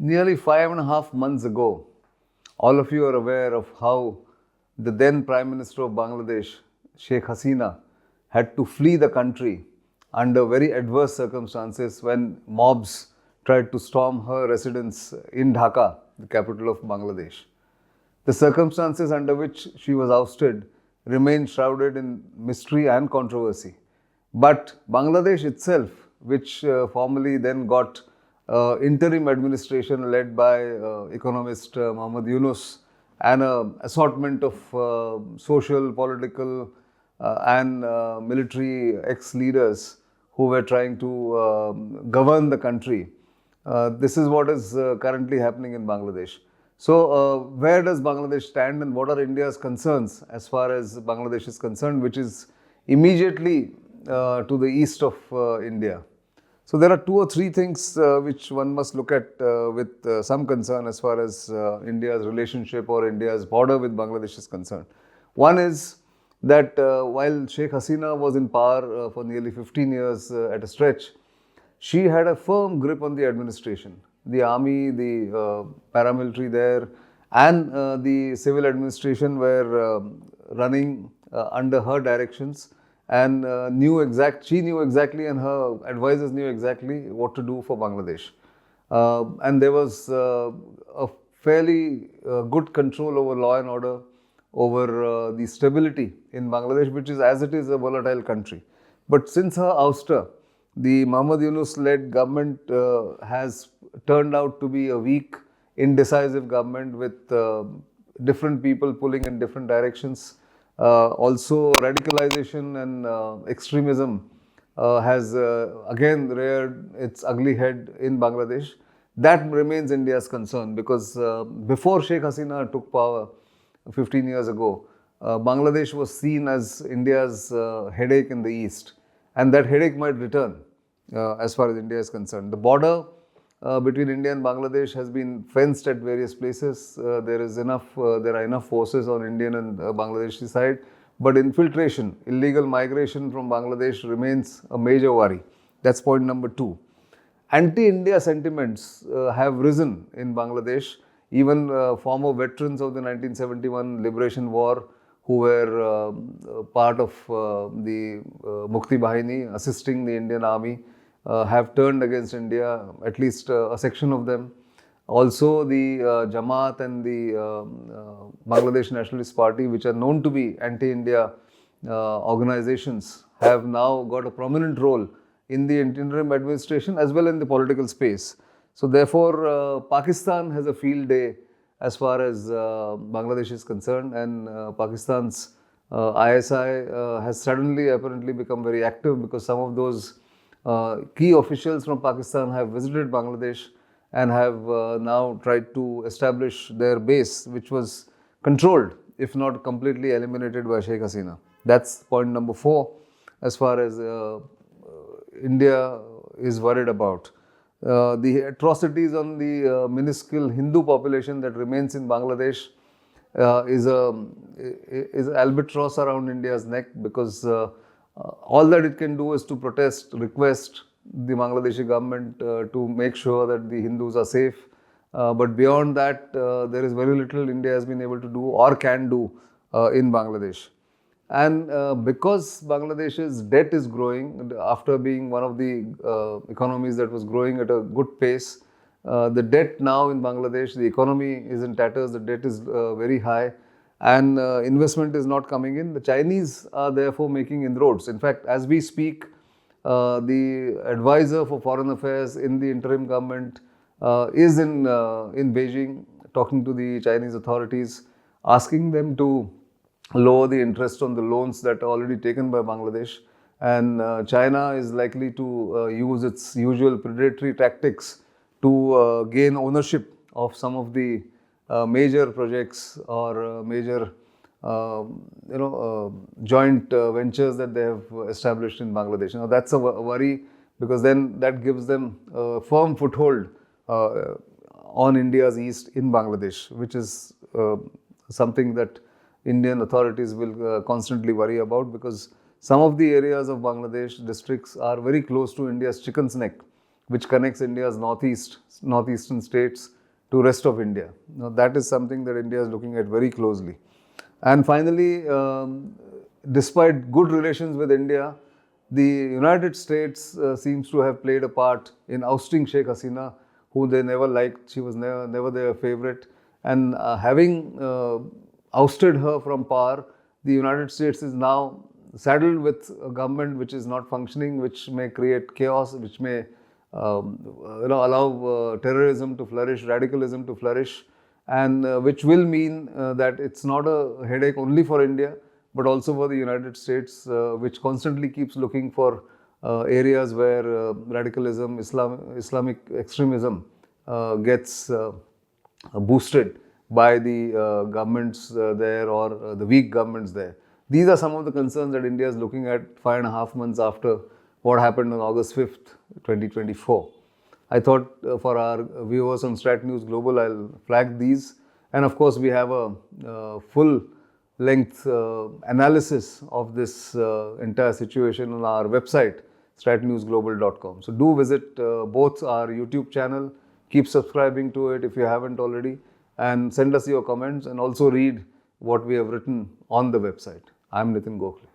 Nearly 5.5 months ago, all of you are aware of how the then Prime Minister of Bangladesh, Sheikh Hasina, had to flee the country under very adverse circumstances when mobs tried to storm her residence in Dhaka, the capital of Bangladesh. The circumstances under which she was ousted remain shrouded in mystery and controversy. But Bangladesh itself, which formally then got interim administration led by economist Muhammad Yunus and an assortment of social, political, and military ex-leaders who were trying to govern the country. This is what is currently happening in Bangladesh. So, where does Bangladesh stand and what are India's concerns as far as Bangladesh is concerned, which is immediately to the east of India? So, there are two or three things which one must look at with some concern as far as India's relationship or India's border with Bangladesh is concerned. One is that while Sheikh Hasina was in power for nearly 15 years at a stretch, she had a firm grip on the administration. The army, the paramilitary there, and the civil administration were running under her directions, and she knew exactly, and her advisors knew exactly what to do for Bangladesh. And there was a fairly good control over law and order, over the stability in Bangladesh, which is, as it is, a volatile country. But since her ouster, the Muhammad Yunus-led government has turned out to be a weak, indecisive government with different people pulling in different directions. Also, radicalization and extremism has again reared its ugly head in Bangladesh. That remains India's concern because before Sheikh Hasina took power 15 years ago, Bangladesh was seen as India's headache in the east, and that headache might return as far as India is concerned. The border between India and Bangladesh has been fenced at various places. There are enough forces on Indian and Bangladeshi side, but infiltration, illegal migration from Bangladesh remains a major worry. That's point number two. Anti-India sentiments have risen in Bangladesh. Even former veterans of the 1971 Liberation War who were part of the Mukti Bahini assisting the Indian army have turned against India, at least a section of them. Also, the Jamaat and the Bangladesh Nationalist Party, which are known to be anti-India organizations, have now got a prominent role in the interim administration as well in the political space. So, therefore, Pakistan has a field day as far as Bangladesh is concerned, and Pakistan's ISI has suddenly apparently become very active because some of those key officials from Pakistan have visited Bangladesh and have now tried to establish their base, which was controlled, if not completely eliminated by Sheikh Hasina. That's point number 4 as far as India is worried about. The atrocities on the minuscule Hindu population that remains in Bangladesh is an albatross around India's neck because all that it can do is to protest, request the Bangladeshi government to make sure that the Hindus are safe. But beyond that, there is very little India has been able to do or can do in Bangladesh. And because Bangladesh's debt is growing, after being one of the economies that was growing at a good pace, the debt now in Bangladesh, the economy is in tatters, the debt is very high, and investment is not coming in. The Chinese are therefore making inroads. In fact, as we speak, the advisor for foreign affairs in the interim government is in Beijing talking to the Chinese authorities, asking them to lower the interest on the loans that are already taken by Bangladesh. And China is likely to use its usual predatory tactics to gain ownership of some of the major projects or major joint ventures that they have established in Bangladesh. Now that's a worry because then that gives them a firm foothold on India's east in Bangladesh, which is something that Indian authorities will constantly worry about because some of the areas of Bangladesh districts are very close to India's chicken's neck, which connects India's northeastern states to rest of India. Now, that is something that India is looking at very closely. And finally, despite good relations with India, the United States seems to have played a part in ousting Sheikh Hasina, who they never liked. She was never their favorite. And having ousted her from power, the United States is now saddled with a government which is not functioning, which may create chaos, which may allow terrorism to flourish, radicalism to flourish, and which will mean that it's not a headache only for India, but also for the United States, which constantly keeps looking for areas where radicalism, Islamic extremism gets boosted by the governments there or the weak governments there. These are some of the concerns that India is looking at 5.5 months after what happened on August 5th, 2024. I thought for our viewers on Strat News Global, I'll flag these. And of course, we have a full-length analysis of this entire situation on our website, stratnewsglobal.com. So do visit both our YouTube channel, keep subscribing to it if you haven't already, and send us your comments and also read what we have written on the website. I'm Nitin Gokhale.